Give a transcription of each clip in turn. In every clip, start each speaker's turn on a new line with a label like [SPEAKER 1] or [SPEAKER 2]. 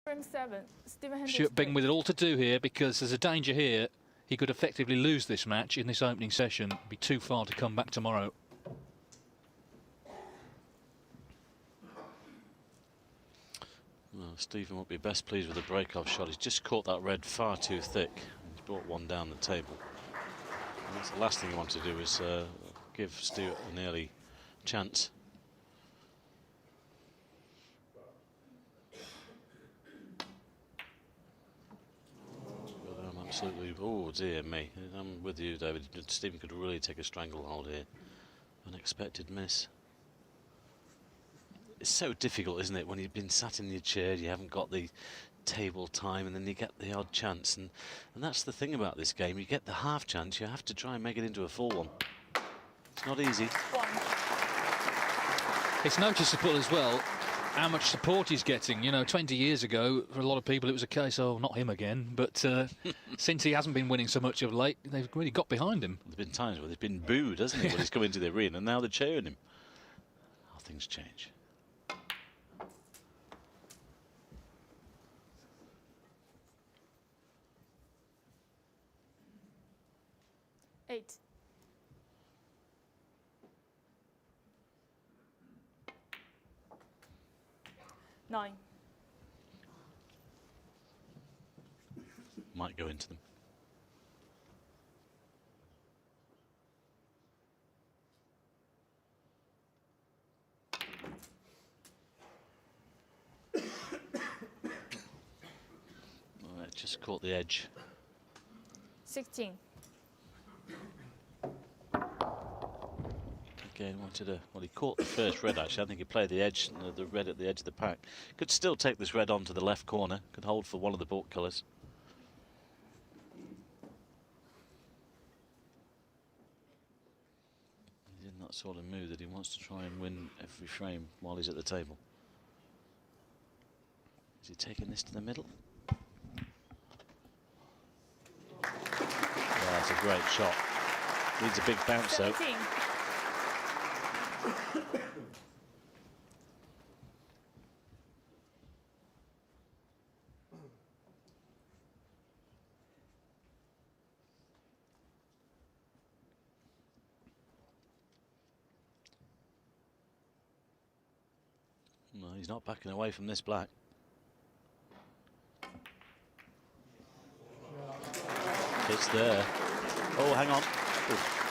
[SPEAKER 1] Frame 7, Stephen Hendry.
[SPEAKER 2] Stuart Bingham with it all to do here, because there's a danger here. He could effectively lose this match in this opening session. It'd be too far to come back tomorrow.
[SPEAKER 3] Well, Stephen won't be best pleased with the break-off shot. He's just caught that red far too thick. He's brought one down the table. And that's the last thing you want to do, is give Stuart an early chance. Absolutely. Oh dear me. I'm with you, David. Stephen could really take a stranglehold here. Unexpected miss. It's so difficult, isn't it, when you've been sat in your chair, you haven't got the table time, and then you get the odd chance. And that's the thing about this game. You get the half chance, you have to try and make it into a full one. It's not easy.
[SPEAKER 2] It's noticeable as well how much support he's getting. You know, 20 years ago, for a lot of people, it was a case, oh, not him again. But since he hasn't been winning so much of late, they've really got behind him.
[SPEAKER 3] There's been times where they've been booed, hasn't he, when he's come into the arena, and now they're cheering him. How things change.
[SPEAKER 1] Eight. Nine.
[SPEAKER 3] Might go into them. Well, it just caught the edge.
[SPEAKER 1] 16.
[SPEAKER 3] Again, wanted a, well, he caught the first red actually. I think he played the edge, the red at the edge of the pack. Could still take this red on to the left corner. Could hold for one of the book colours. He's in that sort of mood that he wants to try and win every frame while he's at the table. Is he taking this to the middle? Yeah, that's a great shot. Needs a big bounce
[SPEAKER 1] 17.
[SPEAKER 3] though. No, he's not backing away from this black. It's there. Oh, hang on. Oof.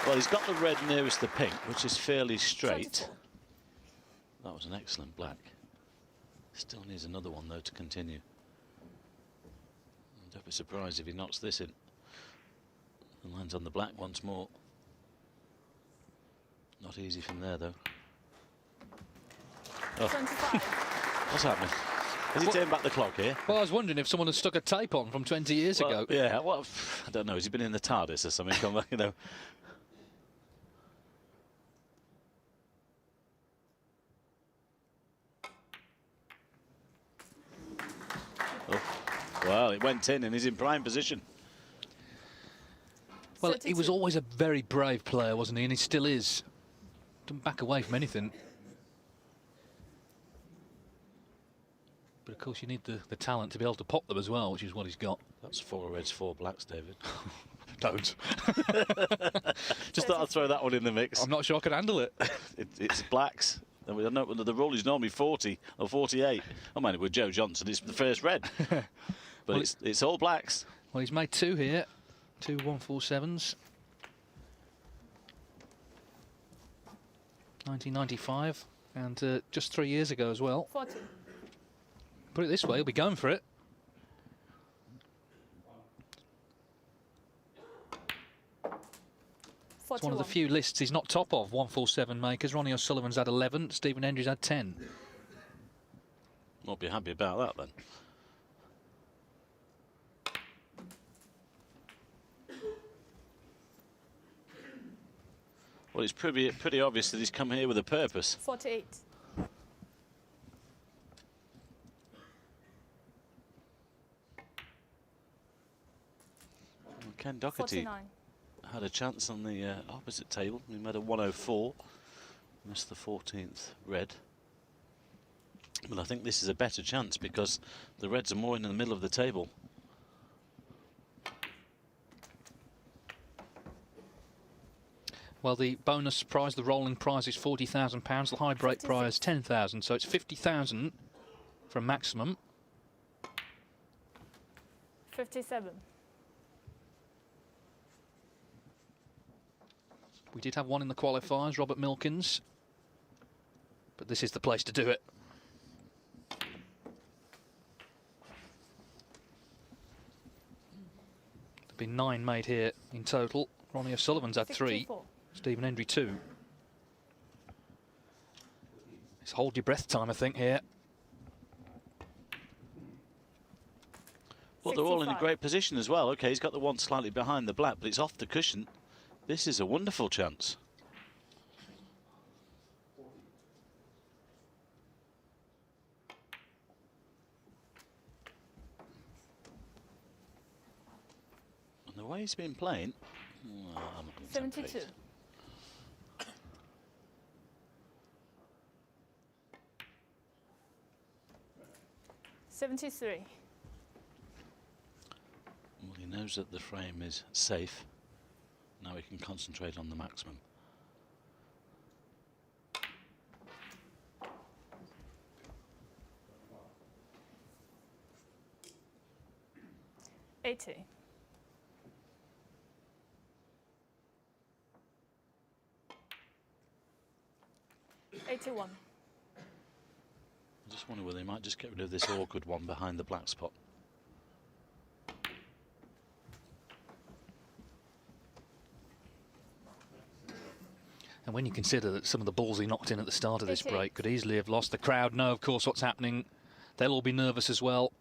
[SPEAKER 3] Well, he's got the red nearest the pink, which is fairly straight.
[SPEAKER 1] 24.
[SPEAKER 3] That was an excellent black. Still needs another one, though, to continue. Don't be surprised if he knocks this in and lands on the black once more. Not easy from there, though. Oh.
[SPEAKER 1] 25.
[SPEAKER 3] What's happening? Has he turned back the clock here?
[SPEAKER 2] Well, I was wondering if someone had stuck a tape on from 20 years ago.
[SPEAKER 3] Yeah, well, I don't know. Has he been in the TARDIS or something? Come back, you know. Oh, well, it went in and he's in prime position.
[SPEAKER 2] Well,
[SPEAKER 1] 32.
[SPEAKER 2] he was always a very brave player, wasn't he? And he still is. Doesn't back away from anything. But of course you need the talent to be able to pop them as well, which is what he's got.
[SPEAKER 3] That's 4 reds, 4 blacks, David.
[SPEAKER 2] Don't.
[SPEAKER 3] Just thought I'd throw that one in the mix.
[SPEAKER 2] I'm not sure I can handle it.
[SPEAKER 3] It's blacks. And we don't know, the rule is normally 40 or 48. I mean, with Joe Johnson, it's the first red. But
[SPEAKER 2] Well,
[SPEAKER 3] it's all blacks.
[SPEAKER 2] Well, he's made 2 here. 2 147s. 1995. And just 3 years ago as well.
[SPEAKER 1] 40.
[SPEAKER 2] Put it this way, he'll be going for it. It's one of the few lists he's not top of, 147 makers. Ronnie O'Sullivan's had 11, Stephen Hendry's had 10.
[SPEAKER 3] Won't be happy about that then. Well, it's pretty obvious that he's come here with a purpose.
[SPEAKER 1] 48.
[SPEAKER 3] Ken Doherty
[SPEAKER 1] 49.
[SPEAKER 3] had a chance on the opposite table. He made a 104, missed the 14th red. But I think this is a better chance because the reds are more in the middle of the table.
[SPEAKER 2] Well, the bonus prize, the rolling prize, is £40,000. The high break
[SPEAKER 1] 56.
[SPEAKER 2] prize, 10,000. So it's 50,000 for a maximum.
[SPEAKER 1] 57.
[SPEAKER 2] We did have one in the qualifiers, Robert Milkins. But this is the place to do it. There've been 9 made here in total. Ronnie O'Sullivan's had 3.
[SPEAKER 1] 64.
[SPEAKER 2] Stephen Hendry 2. It's hold your breath time, I think, here.
[SPEAKER 3] Well, they're all in a
[SPEAKER 1] 65.
[SPEAKER 3] great position as well. OK, he's got the one slightly behind the black, but it's off the cushion. This is a wonderful chance. And the way he's been playing... well, I'm not gonna tempt
[SPEAKER 1] 72.
[SPEAKER 3] fate.
[SPEAKER 1] $73.
[SPEAKER 3] Well, he knows that the frame is safe. Now he can concentrate on the maximum.
[SPEAKER 1] $80. 81.
[SPEAKER 3] I just wonder whether they might just get rid of this awkward one behind the black spot.
[SPEAKER 2] And when you consider that some of the balls he knocked in at the start of this
[SPEAKER 1] 88.
[SPEAKER 2] break could easily have lost, the crowd know, of course, what's happening. They'll all be nervous as well.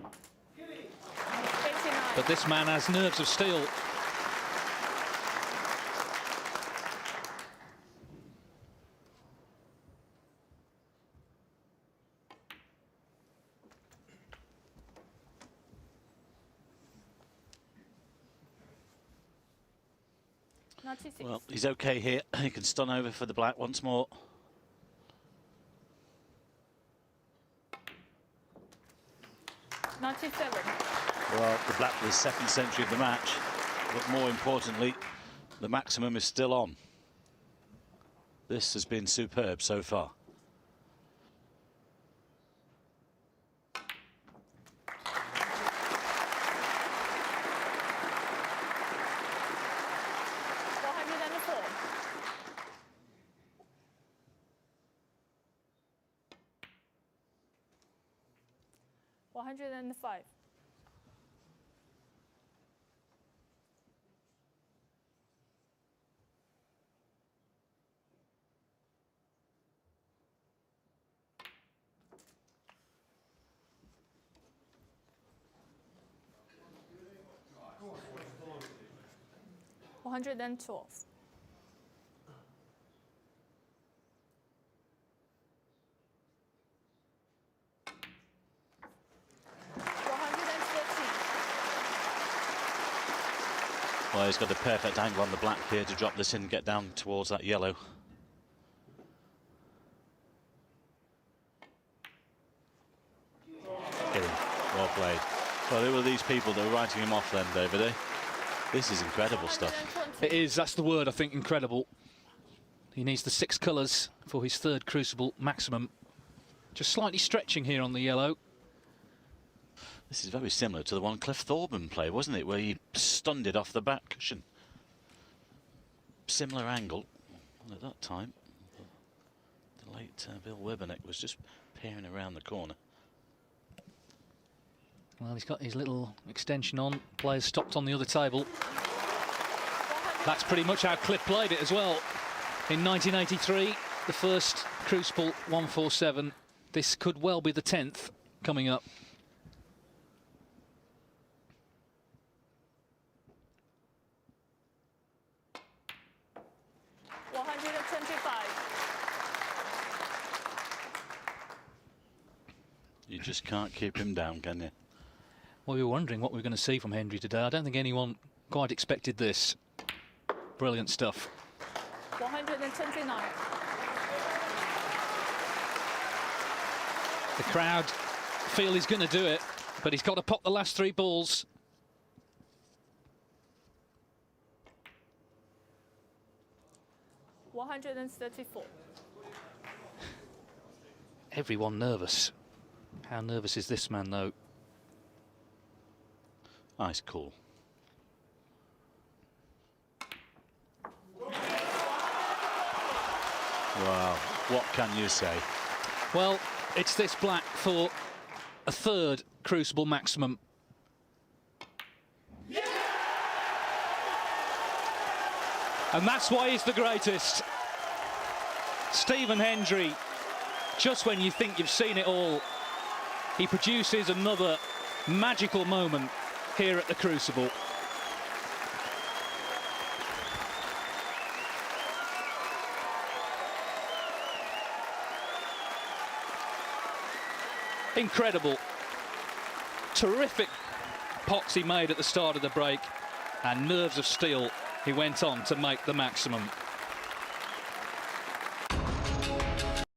[SPEAKER 1] 89.
[SPEAKER 2] But this man has nerves of steel.
[SPEAKER 3] Well, he's OK here. He can stun over for the black once more.
[SPEAKER 1] $97.
[SPEAKER 3] Well, the black for the second century of the match. But more importantly, the maximum is still on. This has been superb so far.
[SPEAKER 1] $105. $112.
[SPEAKER 3] Well, he's got a perfect angle on the black here to drop this in and get down towards that yellow. Get him. Well played. Well, who were these people that were writing him off then, David? Eh? This is incredible stuff.
[SPEAKER 2] It is, that's the word, I think, incredible. He needs the 6 colours for his third Crucible maximum. Just slightly stretching here on the yellow.
[SPEAKER 3] This is very similar to the one Cliff Thorburn played, wasn't it? Where he stunned it off the back cushion. Similar angle. And at that time, the late Bill Webernick was just peering around the corner.
[SPEAKER 2] Well, he's got his little extension on. Players stopped on the other table. That's pretty much how Cliff played it as well. In 1983, the first Crucible 147. This could well be the 10th coming up.
[SPEAKER 3] You just can't keep him down, can you?
[SPEAKER 2] Well, we were wondering what we were going to see from Hendry today. I don't think anyone quite expected this. Brilliant stuff.
[SPEAKER 1] 129.
[SPEAKER 2] The crowd feel he's going to do it, but he's got to pop the last 3 balls.
[SPEAKER 1] $134.
[SPEAKER 2] Everyone nervous. How nervous is this man, though?
[SPEAKER 3] Nice call. Wow, what can you say?
[SPEAKER 2] Well, it's this black for a 3rd Crucible maximum. Yeah! And that's why he's the greatest. Stephen Hendry, just when you think you've seen it all, he produces another magical moment here at the Crucible. Incredible. Terrific pots he made at the start of the break, and nerves of steel he went on to make the maximum.